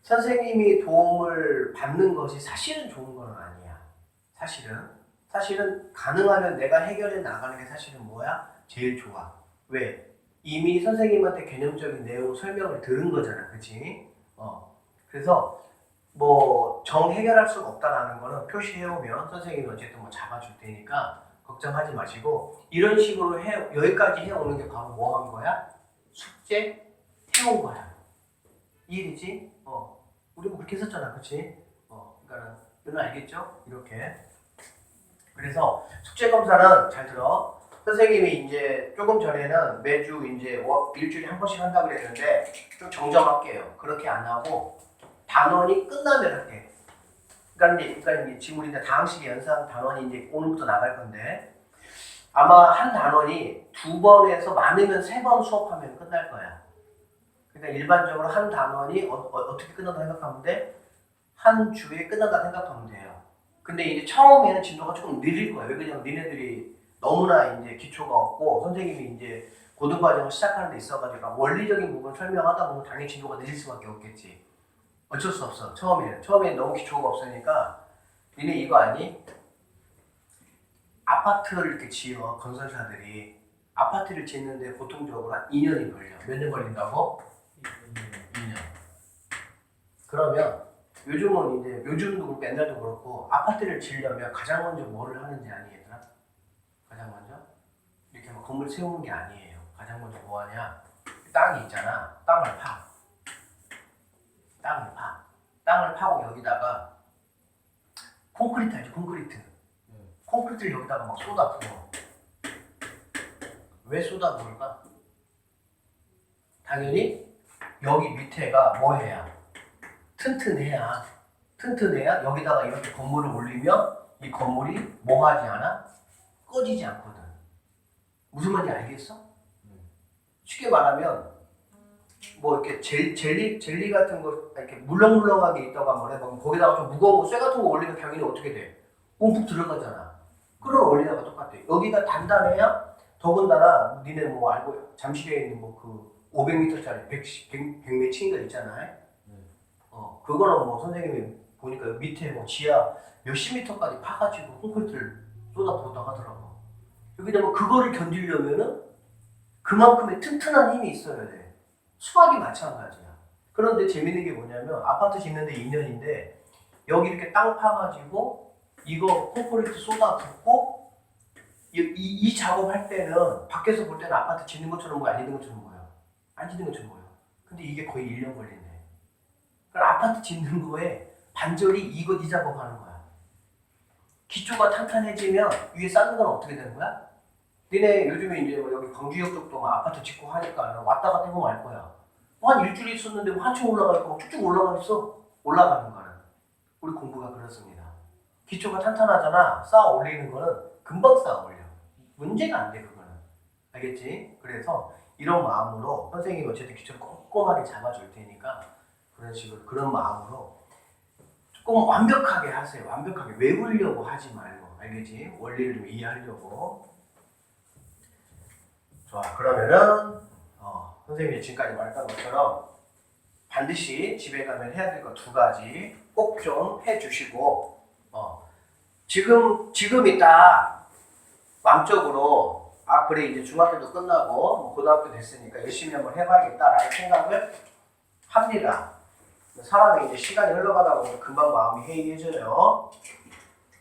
선생님이 도움을 받는 것이 사실은 좋은 건 아니야. 사실은 가능하면 내가 해결해 나가는 게 사실은 뭐야? 제일 좋아. 왜? 이미 선생님한테 개념적인 내용 설명을 들은 거잖아. 그치? 그래서 뭐 정 해결할 수가 없다라는 거는 표시해오면 선생님이 어쨌든 뭐 잡아줄 테니까 걱정하지 마시고 이런 식으로 여기까지 해오는 게 바로 뭐 한 거야? 숙제 해온 거야. 이해되지? 우리 뭐 그렇게 했었잖아. 그치? 그러니까는 알겠죠? 이렇게. 그래서 숙제 검사는 잘 들어. 선생님이 이제 조금 전에는 매주 이제 일주일에 한 번씩 한다고 그랬는데 좀 정정할게요. 그렇게 안 하고 단원이 끝나면 할게. 그러니까 이제 지금 우리 다항식의 연산 단원이 이제 오늘부터 나갈 건데 아마 한 단원이 2번에서 많으면 3번 수업하면 끝날 거야. 그러니까 일반적으로 한 단원이 어떻게 끝난다 생각하면 돼? 한 주에 끝난다 생각하면 돼요. 근데 이제 처음에는 진도가 조금 느릴 거예요. 왜 그러냐면 니네들이 너무나 이제 기초가 없고 선생님이 이제 고등과정을 시작하는 데 있어가지고 원리적인 부분을 설명하다 보면 당연히 진도가 느릴 수밖에 없겠지. 어쩔 수 없어. 처음에는 너무 기초가 없으니까 니네 이거 아니? 아파트를 이렇게 지어 건설사들이 아파트를 짓는데 보통적으로 한 2년이 걸려. 몇 년 걸린다고? 2년. 그러면 요즘도 그렇고 옛날도 그렇고 아파트를 지으려면 가장 먼저 뭐를 하는지 아니 얘들아? 가장 먼저? 이렇게 막 건물 세우는 게 아니에요. 가장 먼저 뭐 하냐? 땅이 있잖아. 땅을 파. 땅을 파고 여기다가 콘크리트 알지? 콘크리트를 여기다가 막 쏟아 부어. 왜 쏟아 부을까? 당연히 여기 밑에가 뭐 해야? 튼튼해야 여기다가 이렇게 건물을 올리면 이 건물이 뭐 하지 않아? 꺼지지 않거든. 무슨 말인지 알겠어? 쉽게 말하면 뭐 이렇게 젤리 같은 거 이렇게 물렁물렁하게 있다고 한번 해보면 거기다가 좀 무거운 거, 쇠 같은 거 올리면 당연히 어떻게 돼? 움푹 들어가잖아. 그런 원리가 똑같아. 여기가 단단해야 더군다나 니네 뭐 알고 잠실에 있는 뭐 그 500m짜리 100매칭들 있잖아요. 그거는 뭐 선생님이 보니까 밑에 뭐 지하 몇십 미터까지 파가지고 콘크리트를 쏟아부었다 하더라고. 여기다 뭐 그거를 견디려면은 그만큼의 튼튼한 힘이 있어야 돼. 수학이 마찬가지야. 그런데 재밌는 게 뭐냐면 아파트 짓는데 2년인데 여기 이렇게 땅 파가지고 이거 콘크리트 쏟아붓고 이 작업할 때는 밖에서 볼 때는 아파트 짓는 것처럼 보여? 안 짓는 것처럼 보여? 안 짓는 것처럼 보여. 근데 이게 거의 1년 걸리네. 그럼 아파트 짓는 거에 반절이 이 작업하는 거야. 기초가 탄탄해지면 위에 쌓는 건 어떻게 되는 거야? 니네 요즘에 이제 뭐 여기 광주역 쪽도 막 아파트 짓고 하니까 왔다 갔다 해보면 알 거야. 뭐 한 일주일 있었는데 뭐 한층 올라가 있고 쭉쭉 올라가 있어. 올라가는 거는. 우리 공부가 그렇습니다. 기초가 탄탄하잖아. 쌓아 올리는 거는 금방 쌓아 올려. 문제가 안 돼, 그거는. 알겠지? 그래서 이런 마음으로 선생님이 어쨌든 기초를 꼼꼼하게 잡아줄 테니까 그런 식으로 그런 마음으로 조금 완벽하게 하세요. 완벽하게 외우려고 하지 말고. 알겠지? 원리를 좀 이해하려고. 좋아. 그러면은 선생님이 지금까지 말했던 것처럼 반드시 집에 가면 해야 될 거 2가지 꼭 좀 해주시고 지금 있다 마음적으로 그래 이제 중학교도 끝나고 뭐 고등학교 됐으니까 열심히 한번 해봐야겠다라는 생각을 합니다. 사람이 이제 시간이 흘러가다 보면 금방 마음이 해이해져요.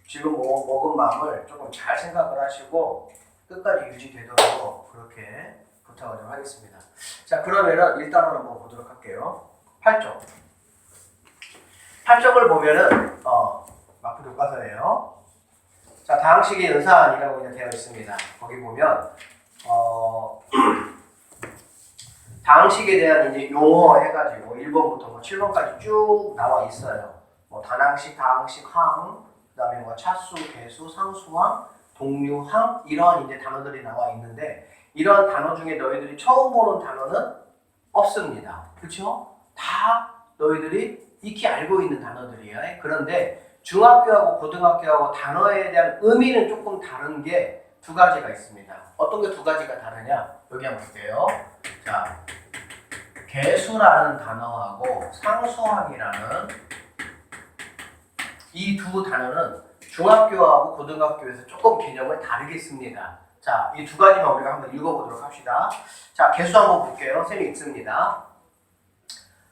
지금 뭐 먹은 마음을 조금 잘 생각을 하시고 끝까지 유지되도록 그렇게 부탁을 좀 하겠습니다. 자, 그러면은 일단은 한번 보도록 할게요. 8쪽. 8쪽을 보면은 마크 교과서예요. 자, 다항식의 연산이라고 그냥 되어 있습니다. 거기 보면 다항식에 대한 이제 용어 해가지고 1번부터 뭐 7번까지 쭉 나와 있어요. 뭐 단항식, 다항식, 항, 그다음에 뭐 차수, 개수, 상수항, 동류항 이러한 이제 단어들이 나와 있는데 이러한 단어 중에 너희들이 처음 보는 단어는 없습니다. 그렇죠? 다 너희들이 익히 알고 있는 단어들이에요. 그런데 중학교하고 고등학교하고 단어에 대한 의미는 조금 다른 게 2가지가 있습니다. 어떤 게 2가지가 다르냐? 여기 한번 볼게요. 자, 개수라는 단어하고 상수항이라는 이 2 단어는 중학교하고 고등학교에서 조금 개념을 다르게 씁니다. 자, 이 2가지만 우리가 한번 읽어보도록 합시다. 자, 개수 한번 볼게요. 쌤이 읽습니다.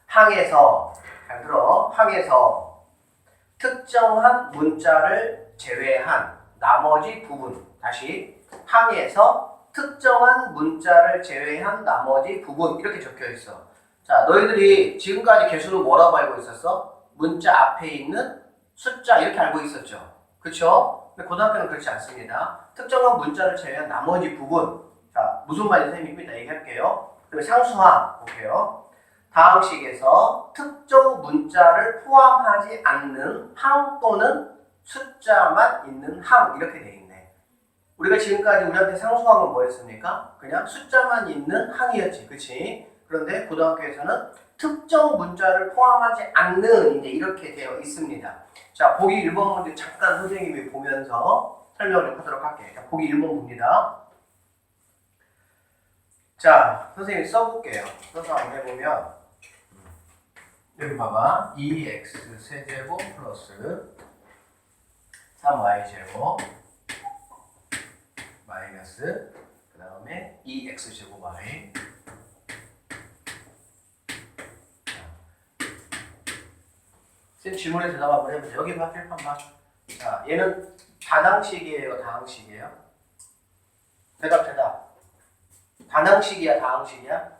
항에서, 잘 들어. 항에서 특정한 문자를 제외한 나머지 부분. 다시. 항에서 특정한 문자를 제외한 나머지 부분. 이렇게 적혀 있어. 자, 너희들이 지금까지 개수는 뭐라고 알고 있었어? 문자 앞에 있는 숫자 이렇게 알고 있었죠. 그쵸? 근데 고등학교는 그렇지 않습니다. 특정한 문자를 제외한 나머지 부분. 자, 무슨 말인지 선생님이 이따 얘기할게요. 그다음에 상수항 볼게요. 다항식에서 특정 문자를 포함하지 않는 항 또는 숫자만 있는 항 이렇게 돼 있네. 우리가 지금까지 우리한테 상수항은 뭐였습니까? 그냥 숫자만 있는 항이었지, 그렇지? 그런데 고등학교에서는 특정 문자를 포함하지 않는 이제 이렇게 되어 있습니다. 자, 보기 1번 문제 잠깐 선생님이 보면서 설명을 좀 하도록 할게요. 자, 보기 1번 봅니다. 자, 선생님이 써볼게요. 써서 한번 해보면 여기 봐봐. 2x 세제곱 플러스 3y제곱 마이너스 그 다음에 2x제곱 y 쌤 질문에 대답 한번 해보세요. 여기 봐, 필판 봐. 자, 얘는 다항식이에요, 다항식이에요? 대답. 다항식이야, 다항식이야?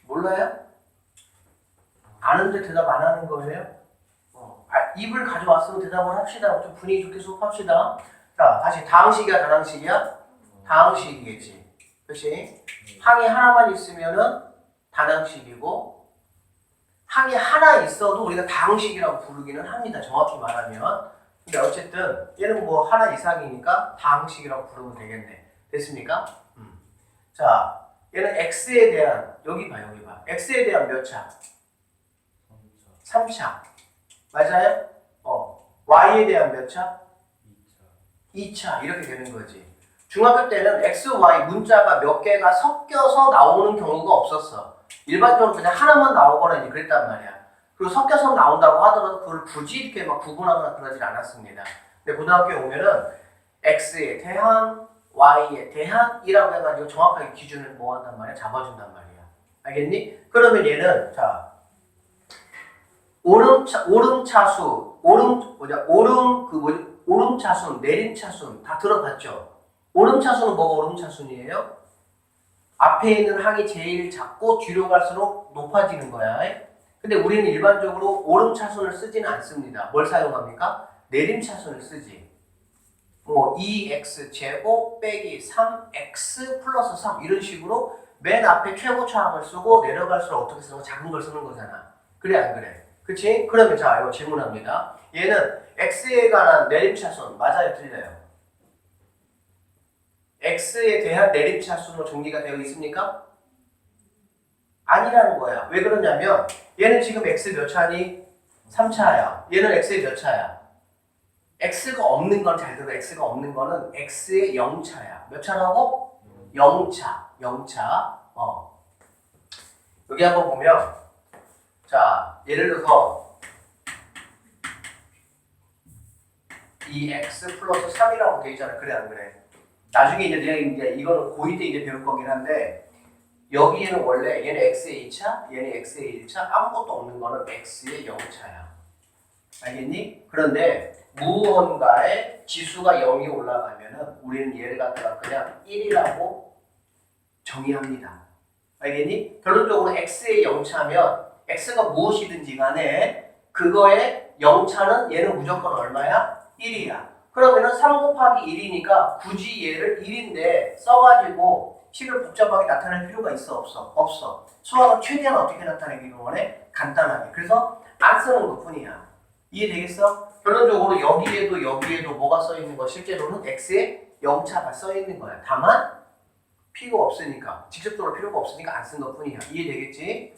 몰라요? 아는데 대답 안 하는 거예요? 입을 가져왔으면 대답을 합시다. 좀 분위기 좋게 수업합시다. 자, 다시 다항식이야, 다항식이야? 다항식이겠지. 그렇지? 항이 하나만 있으면은 다항식이고 항이 하나 있어도 우리가 다항식이라고 부르기는 합니다. 정확히 말하면. 근데 어쨌든 얘는 뭐 하나 이상이니까 다항식이라고 부르면 되겠네. 됐습니까? 자, 얘는 x에 대한 여기 봐. x에 대한 몇 차? 3차. 맞아요? y에 대한 몇 차? 2차. 이렇게 되는 거지. 중학교 때는 x, y 문자가 몇 개가 섞여서 나오는 경우가 없었어. 일반적으로 그냥 하나만 나오거나 이제 그랬단 말이야. 그리고 섞여서 나온다고 하더라도 그걸 굳이 이렇게 막 구분하거나 그러질 않았습니다. 근데 고등학교에 오면은 x에 대한, y에 대한이라고 해가지고 정확하게 기준을 뭐 한단 말이야? 잡아준단 말이야. 알겠니? 그러면 얘는 자 오름차수, 오름차순, 내림차순 다 들어봤죠? 오름차순은 뭐가 오름차순이에요? 앞에 있는 항이 제일 작고 뒤로 갈수록 높아지는 거야. 근데 우리는 일반적으로 오름차순을 쓰지는 않습니다. 뭘 사용합니까? 내림차순을 쓰지. 뭐 2x 제곱 빼기 3x 플러스 3 이런 식으로 맨 앞에 최고차항을 쓰고 내려갈수록 어떻게 쓰는 거? 작은 걸 쓰는 거잖아. 그래 안 그래? 그치? 그러면 자 이거 질문합니다. 얘는 x에 관한 내림차순 맞아요? 틀려요? x에 대한 내림차순으로 정리가 되어 있습니까? 아니라는 거야. 왜 그러냐면 얘는 지금 x 몇 차니? 3차야. 얘는 x에 몇 차야? x가 없는 건 잘 들어. x가 없는 거는 x의 0차야. 몇 차라고? 0차. 0차. 여기 한번 보면 자, 예를 들어서 2x 플러스 3이라고 돼 있잖아. 그래 안 그래? 나중에 이제 내가 이제 이거는 고2 때 이제 배울 거긴 한데 여기에는 원래 얘는 x의 2차, 얘는 x의 1차, 아무것도 없는 거는 x의 0차야. 알겠니? 그런데 무언가의 지수가 0이 올라가면은 우리는 얘를 갖다가 그냥 1이라고 정의합니다. 알겠니? 결론적으로 x의 0차면 x가 무엇이든지 간에 그거의 0차는 얘는 무조건 얼마야? 1이야. 그러면은 3 곱하기 1이니까 굳이 얘를 1인데 써가지고 식을 복잡하게 나타낼 필요가 있어? 없어? 없어. 수학은 최대한 어떻게 나타내기를 원해? 간단하게. 그래서 안 쓰는 것 뿐이야. 이해되겠어? 결론적으로 여기에도 뭐가 써있는 거? 실제로는 x에 0차가 써있는 거야. 다만 필요가 없으니까 직접적으로 필요가 없으니까 안 쓴 것 뿐이야. 이해되겠지?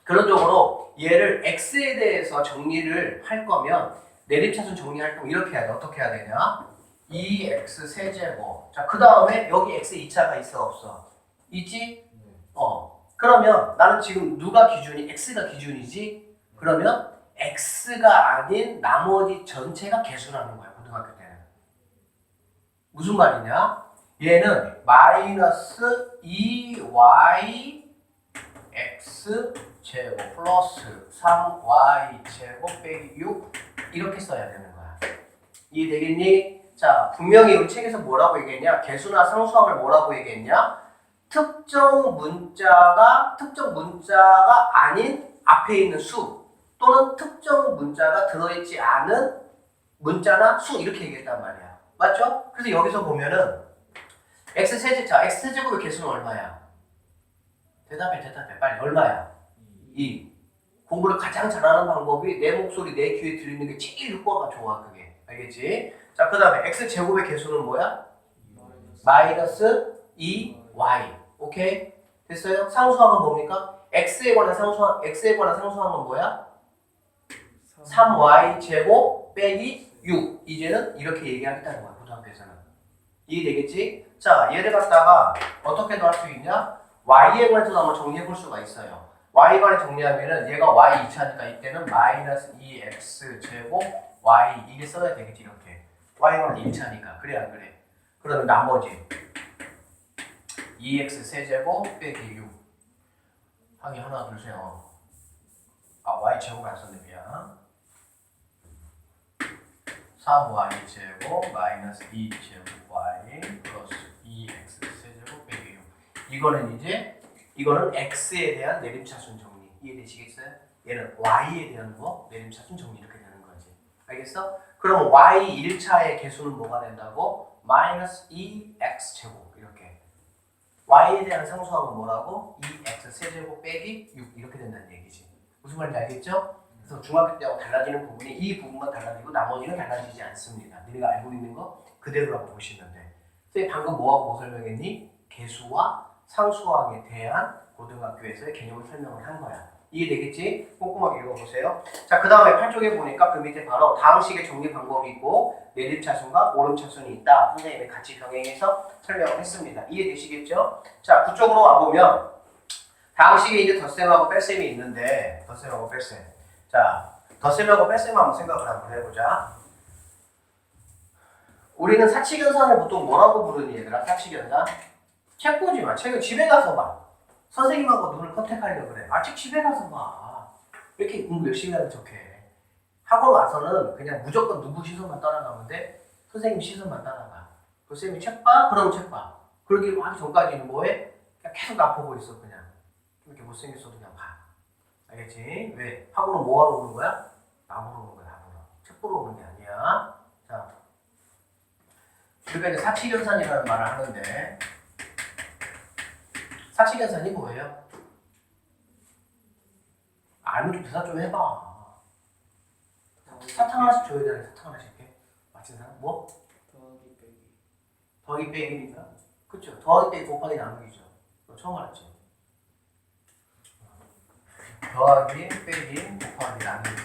결론적으로 얘를 x에 대해서 정리를 할 거면 내림차순 정리할 거면 이렇게 해야 돼. 어떻게 해야 되냐? 2x 세제곱. 자, 그 다음에 여기 x 2차가 있어 없어? 있지? 그러면 나는 지금 누가 기준이? x가 기준이지? 그러면 x가 아닌 나머지 전체가 개수라는 거야. 고등학교 때는. 무슨 말이냐? 얘는 마이너스 2y x 제곱 플러스 3y 제곱 빼기 6 이렇게 써야 되는 거야. 이해되겠니? 자, 분명히 우리 책에서 뭐라고 얘기했냐? 개수나 상수항을 뭐라고 얘기했냐? 특정 문자가 아닌 앞에 있는 수 또는 특정 문자가 들어있지 않은 문자나 수 이렇게 얘기했단 말이야. 맞죠? 그래서 여기서 보면은 x세제곱의 개수는 얼마야? 대답해 빨리. 얼마야? 2. 공부를 가장 잘하는 방법이 내 목소리 내 귀에 들리는 게 제일 효과가 좋아. 그게 알겠지? 자, 그 다음에 x제곱의 개수는 뭐야? 마이너스 2y. 오케이? 됐어요? 상수항은 뭡니까? x에 관한 상수항은 뭐야? 3y 제곱 빼기 6. 이제는 이렇게 얘기하겠다는 거야. 고등학교에서는. 이해되겠지? 자, 얘를 갖다가 어떻게도 할 수 있냐? y에 관해서도 한번 정리해 볼 수가 있어요. y에 관해 정리하면은 얘가 y 2차니까 이때는 마이너스 2x 제곱 y 이게 써야 되겠지. 이렇게. y에 관해 1차니까. 그래 안 그래? 그러면 나머지 2x 세제곱 빼기 6 항이 하나 둘 셋. y 제곱 안 썼네. 미안. 3y 제곱 마이너스 2 제곱 y 플러스 2x 세제곱 빼기 6. 이거는 x에 대한 내림차순 정리. 이해되시겠어요? 얘는 y에 대한 내림차순 정리 이렇게 되는 거지. 알겠어? 그럼 y 1차의 개수는 뭐가 된다고? 마이너스 2x 제곱 이렇게. y에 대한 상수항은 뭐라고? 2x 세제곱 빼기 6 이렇게 된다는 얘기지. 무슨 말인지 알겠죠? 그래서 중학교 때하고 달라지는 부분이 이 부분만 달라지고 나머지는 달라지지 않습니다. 너희가 알고 있는 거 그대로라고 보시면 돼. 선생님 방금 뭐하고 설명했니? 개수와 상수항에 대한 고등학교에서의 개념을 설명을 한 거야. 이해되겠지? 꼼꼼하게 읽어보세요. 자, 그 다음에 8쪽에 보니까 그 밑에 바로 다음 식의 정리 방법이 있고 내림차순과 오름차순이 있다. 선생님이 같이 병행해서 설명을 했습니다. 이해되시겠죠? 자, 그쪽으로 와보면 다음 식에 이제 덧셈하고 뺄셈이 있는데 덧셈하고 뺄셈. 자, 덧셈하고 뺄셈 한번 생각을 한번 해보자. 우리는 사칙연산을 보통 뭐라고 부르니 얘들아? 사칙연산? 책 보지 마. 책은 집에 가서 봐. 선생님하고 눈을 컨택하려고 그래. 책 집에 가서 봐. 왜 이렇게 공부 열심히 하는 척해. 학원 와서는 그냥 무조건 누구 시선만 따라가면 돼. 선생님 시선만 따라가. 그 쌤이 책 봐? 그럼 책 봐. 그러기 하기 전까지는 뭐해? 그냥 계속 나 보고 있어. 그냥 좀 이렇게 못생겼어도 그냥 봐. 알겠지? 왜? 학원은 뭐하러 오는 거야? 나 보러 오는 거야. 나 보러. 책 보러 오는 게 아니야. 자, 우리가 이제 사칙연산이라는 말을 하는데 사칙연산이 뭐예요? 알면 좀 대답 좀 해봐. 사탕 하나씩 줘야 되는 사탕 하나씩 이렇게 맞힌 사람? 뭐? 더하기 빼기. 더하기 빼기니까? 그쵸? 더하기 빼기 곱하기 나누기죠. 너 처음 알았지? 더하기 빼기 곱하기 나누기.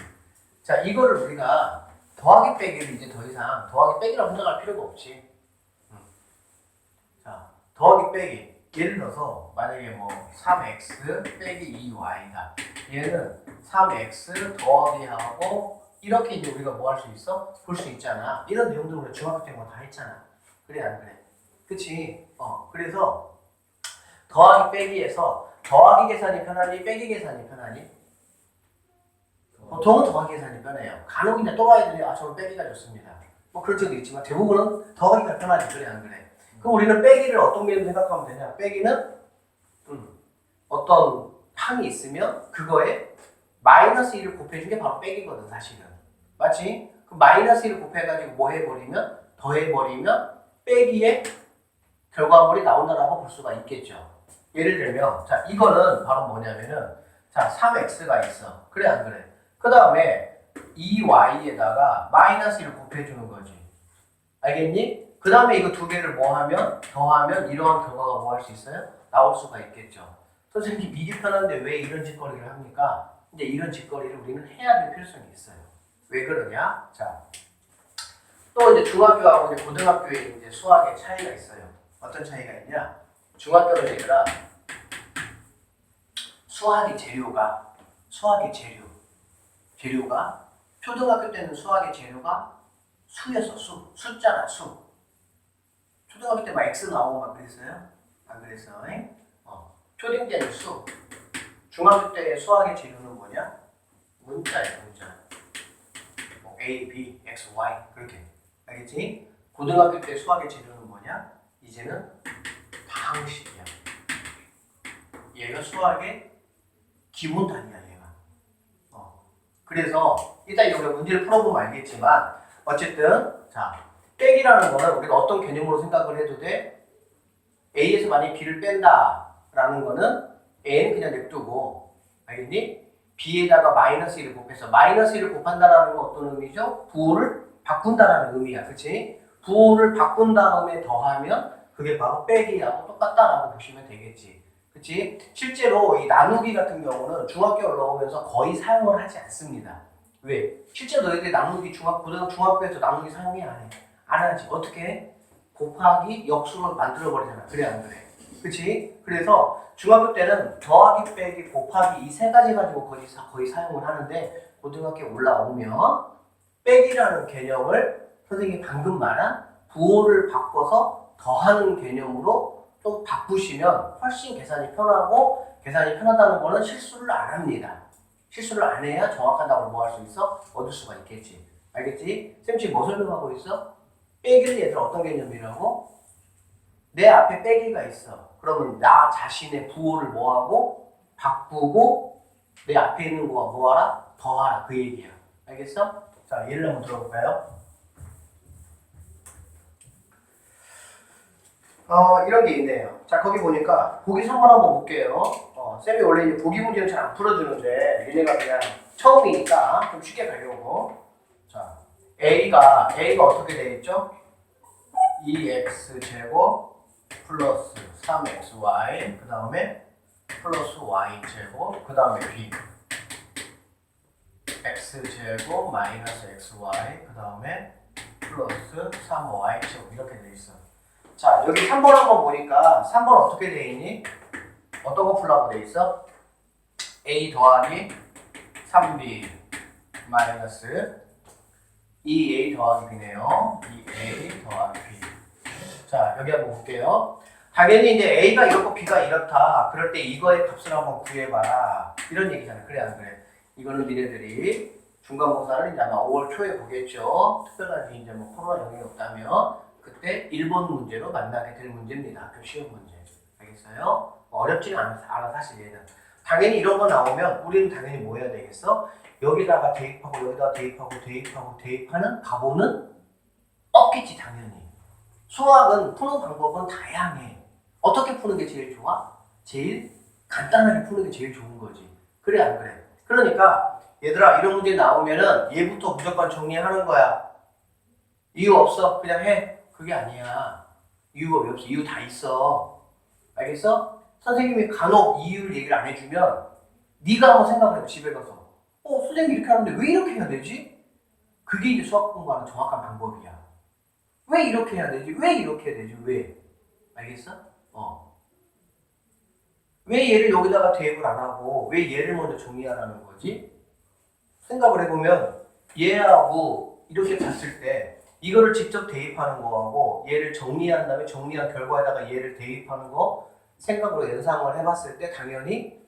자, 이거를 우리가 더하기 빼기를 이제 더 이상 더하기 빼기라고 생각할 필요가 없지. 자, 더하기 빼기. 예를 들어서 만약에 뭐 3x 빼기 2y다. 얘는 3x 더하기하고 이렇게 이제 우리가 뭐 할 수 있어? 볼 수 있잖아. 이런 내용들 우리 중학교 때 뭐 다 했잖아. 그래 안 그래? 그치? 그래서 더하기 빼기에서 더하기 계산이 편하니 빼기 계산이 편하니? 보통은 더하기 계산이 편해요. 간혹 이제 또라이들이 저는 빼기가 좋습니다. 뭐 그런 적도 있지만 대부분은 더하기가 편하지. 그래 안 그래? 그럼 우리는 빼기를 어떤 개념 생각하면 되냐? 빼기는 어떤 항이 있으면 그거에 마이너스 1을 곱해준 게 바로 빼기거든 사실은. 맞지? 그 마이너스 1을 곱해가지고 뭐 해버리면 더해버리면 빼기의 결과물이 나온다라고 볼 수가 있겠죠. 예를 들면 자 이거는 바로 뭐냐면은 자 3x가 있어. 그래 안 그래? 그 다음에 2y에다가 마이너스 1을 곱해주는 거지. 알겠니? 그 다음에 이거 두 개를 뭐 하면 더하면 이러한 결과가 뭐 할 수 있어요? 나올 수가 있겠죠. 선생님 이게 편한데 왜 이런 짓거리를 합니까? 이제 이런 짓거리를 우리는 해야 될 필요성이 있어요. 왜 그러냐? 자, 또 이제 중학교하고 이제 고등학교에 이제 수학의 차이가 있어요. 어떤 차이가 있냐? 중학교는 얘들아 수학의 재료가 초등학교 때는 수학의 재료가 수였어. 숫자나 수. 초등학교 때 막 x 나오고 막 그랬어요? 안 그랬어? 초딩 때는 수. 중학교 때 수학의 재료는 뭐냐? 문자예요, 문자. 뭐 A, B, X, Y 그렇게. 알겠지? 고등학교 때 수학의 재료는 뭐냐? 이제는 방식이야. 얘가 수학의 기본 단위야, 얘가. 그래서 이따 이거 문제를 풀어보면 알겠지만 어쨌든 자 빼기라는 거는 우리가 어떤 개념으로 생각을 해도 돼? A에서 만약에 B를 뺀다라는 거는 A는 그냥 냅두고 알겠니? B에다가 마이너스 1을 곱해서 마이너스 1을 곱한다라는 건 어떤 의미죠? 부호를 바꾼다라는 의미야. 그치? 부호를 바꾼 다음에 더하면 그게 바로 빼기하고 똑같다라고 보시면 되겠지. 그치? 실제로 이 나누기 같은 경우는 중학교 올라오면서 거의 사용을 하지 않습니다. 왜? 실제 너희들이 나누기 중학교에서 나누기 사용이 안 해. 안 하지. 어떻게 해? 곱하기 역수로 만들어버리잖아. 그래 안 그래? 그치? 그래서 중학교 때는 더하기 빼기 곱하기 이 세 가지 가지고 거의 사용을 하는데 고등학교 올라오면 빼기라는 개념을 선생님이 방금 말한 부호를 바꿔서 더하는 개념으로 좀 바꾸시면 훨씬 계산이 편하고 계산이 편하다는 거는 실수를 안 합니다. 실수를 안 해야 정확한 답을 뭐 할 수 있어? 얻을 수가 있겠지. 알겠지? 쌤 지금 뭐 설명하고 있어? 빼기는 얘들아 어떤 개념이라고? 내 앞에 빼기가 있어. 그러면 나 자신의 부호를 뭐하고? 바꾸고 내 앞에 있는 거와 뭐하라? 더하라. 그 얘기야. 알겠어? 자, 예를 한번 들어볼까요? 이런 게 있네요. 자, 거기 보니까 보기 3번 한번 볼게요. 쌤이 원래 이제 보기 문제는 잘 안 풀어주는데 얘네가 그냥 처음이니까 좀 쉽게 가려고. 자, A가 어떻게 돼 있죠? 2x제곱 플러스 3xy 그 다음에 플러스 y제곱 그 다음에 b x제곱 마이너스 xy 그 다음에 플러스 3y제곱 이렇게 돼 있어. 자, 여기 3번 한번 보니까 3번 어떻게 돼 있니? 어떤 거 풀라고 돼 있어? a 더하기 3b 마이너스 2a 더하기 b네요. 2a 더하기 b. 자, 여기 한번 볼게요. 당연히 이제 a가 이렇고 b가 이렇다. 그럴 때 이거의 값을 한번 구해봐라. 이런 얘기잖아. 그래 안 그래? 이거는 니네들이 중간고사를 이제 아마 5월 초에 보겠죠. 특별하게 이제 뭐 코로나 영향이 없다면 그때 1번 문제로 만나게 될 문제입니다. 학교 시험 문제. 알겠어요? 어렵지는 않아 사실 얘는. 당연히 이런 거 나오면 우리는 당연히 뭐 해야 되겠어? 여기다가 대입하고 여기다가 대입하고 대입하는 가보는 없겠지 당연히. 수학은 푸는 방법은 다양해. 어떻게 푸는 게 제일 좋아? 제일 간단하게 푸는 게 제일 좋은 거지. 그래 안 그래? 그러니까 얘들아 이런 문제 나오면은 얘부터 무조건 정리하는 거야. 이유 없어. 그냥 해. 그게 아니야. 이유가 왜 없어? 이유 다 있어. 알겠어? 선생님이 간혹 이유를 얘기를 안 해주면 네가 한번 생각을 해봐. 집에 가서 선생님이 이렇게 하는데 왜 이렇게 해야 되지? 그게 이제 수학 공부하는 정확한 방법이야. 왜 이렇게 해야 되지? 왜 이렇게 해야 되지? 왜? 알겠어? 왜 얘를 여기다가 대입을 안 하고 왜 얘를 먼저 정리하라는 거지? 생각을 해보면 얘하고 이렇게 봤을 때 이거를 직접 대입하는 거하고 얘를 정리한 다음에 정리한 결과에다가 얘를 대입하는 거 생각으로 연상을 해봤을 때 당연히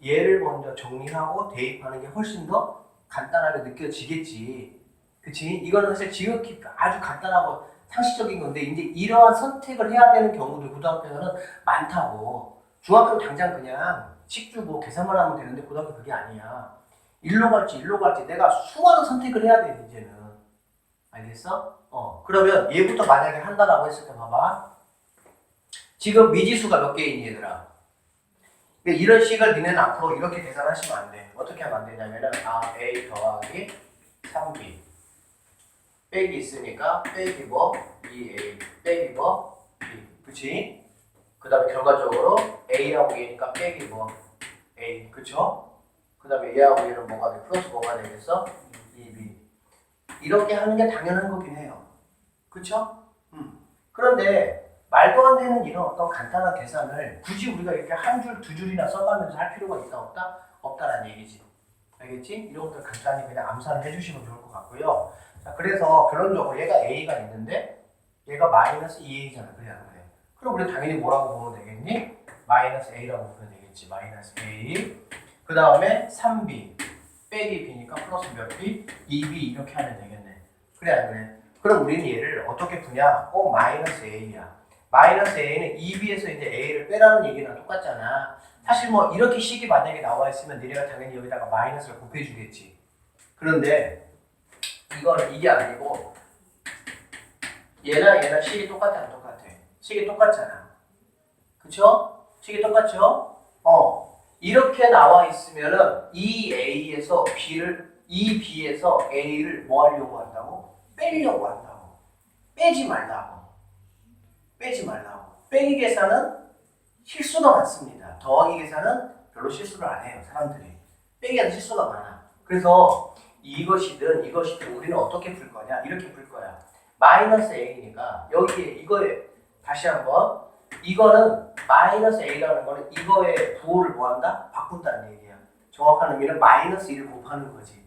얘를 먼저 정리하고 대입하는 게 훨씬 더 간단하게 느껴지겠지. 그치? 이거는 사실 지극히 아주 간단하고 상식적인 건데 이제 이러한 선택을 해야 되는 경우도 고등학교에서는 많다고. 중학교는 당장 그냥 식 주고 계산만 하면 되는데 고등학교 그게 아니야. 일로 갈지 내가 수많은 선택을 해야 돼 이제는. 알겠어? 그러면 얘부터 만약에 한다라고 했을 때 봐봐. 지금 미지수가 몇 개이니 얘들아? 이런 식을 니네는 앞으로 이렇게 계산하시면 안 돼. 어떻게 하면 안 되냐면은 A 더하기 3B 빼기 있으니까 빼기 뭐 2A 빼기 뭐 B 그치? 그 다음에 결과적으로 A하고 얘니까 빼기 뭐 A 그쵸? 그 다음에 얘하고 얘는 뭐가 돼? 플러스 뭐가 되겠어? 2B 이렇게 하는 게 당연한 거긴 해요. 그쵸? 그런데 말도 안 되는 이런 어떤 간단한 계산을 굳이 우리가 이렇게 한 줄, 두 줄이나 써가면서 할 필요가 있다 없다? 없다라는 얘기지. 알겠지? 이런 것들 간단히 그냥 암산을 해주시면 좋을 것 같고요. 자, 그래서 결론적으로 얘가 A가 있는데 얘가 마이너스 2A잖아. 그래 안 그래? 그럼 우리 당연히 뭐라고 보면 되겠니? 마이너스 A라고 보면 되겠지. 마이너스 A 그 다음에 3B 빼기 B니까 플러스 몇 B? 2B 이렇게 하면 되겠네. 그래 안 그래? 그럼 우리는 얘를 어떻게 푸냐? 마이너스 A야. 마이너스 A는 2B에서 이제 A를 빼라는 얘기랑 똑같잖아. 사실 뭐 이렇게 식이 만약에 나와 있으면 니네가 당연히 여기다가 마이너스를 곱해주겠지. 그런데 이게 아니고 얘나 식이 똑같아 안 똑같아? 식이 똑같잖아. 그쵸? 식이 똑같죠? 이렇게 나와 있으면은 이 A에서 B에서 A를 뭐 하려고 한다고? 빼려고 한다고. 빼지 말라고. 빼기 계산은 실수가 많습니다. 더하기 계산은 별로 실수를 안 해요, 사람들이. 빼기에는 실수가 많아. 그래서 이것이든 우리는 어떻게 풀 거냐? 이렇게 풀 거야. 마이너스 A니까 여기에 이거에 다시 한번 이거는 마이너스 A라는 거는 이거의 부호를 뭐한다? 바꾼다는 얘기야. 정확한 의미는 마이너스 1을 곱하는 거지.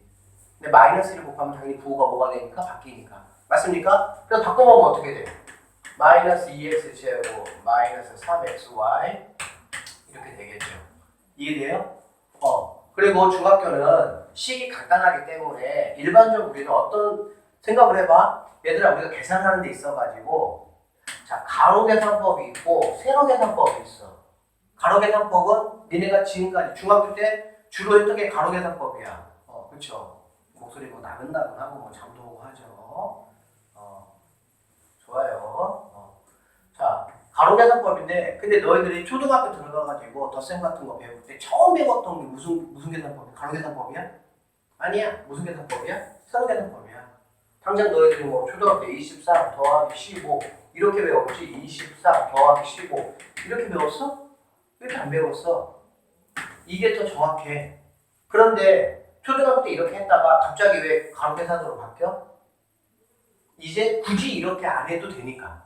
근데 마이너스 1을 곱하면 당연히 부호가 뭐가 되니까? 바뀌니까. 맞습니까? 그래서 바꿔보면 어떻게 돼? 마이너스 2x 제곱 마이너스 3xy 이렇게 되겠죠. 이해돼요? 그리고 중학교는 식이 간단하기 때문에 일반적으로 우리는 어떤 생각을 해봐. 얘들아 우리가 계산하는 데 있어가지고 자 가로 계산법이 있고 세로 계산법이 있어. 가로 계산법은 니네가 지금까지 중학교 때 주로 했던 게 가로 계산법이야. 그쵸? 목소리 뭐 나긋나긋하고 뭐 잠도 오고 하죠. 좋아요. 자, 가로 계산법인데, 근데 너희들이 초등학교 들어가가지고 덧셈 같은 거 배울 때 처음 배웠던 게 무슨 계산법이야? 가로 계산법이야? 아니야. 무슨 계산법이야? 세로 계산법이야. 당장 너희들이 뭐 초등학교 23 더하기 15 이렇게 배웠지? 24 더하기 15 이렇게 배웠어? 이렇게 안 배웠어. 이게 더 정확해. 그런데 초등학교 때 이렇게 했다가 갑자기 왜 가로 계산으로 바뀌어? 이제 굳이 이렇게 안 해도 되니까.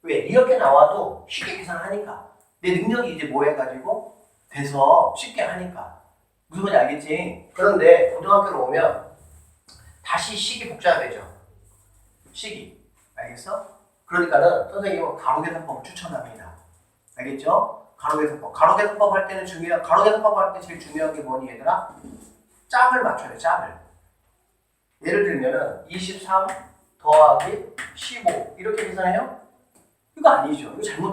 왜? 이렇게 나와도 쉽게 계산하니까. 내 능력이 이제 뭐 해가지고 돼서 쉽게 하니까. 무슨 말인지 알겠지? 그런데 고등학교로 오면 다시 식이 복잡해져. 식이. 알겠어? 그러니까는 선생님은 가로 계산법을 추천합니다. 알겠죠? 가로 계산법. 가로 계산법 할 때는 가로 계산법 할 때 제일 중요한 게 뭐니 얘들아? 짝을 맞춰야 돼. 짝을. 예를 들면은 23 더하기 15 이렇게 계산해요? 이거 아니죠. 이거 잘못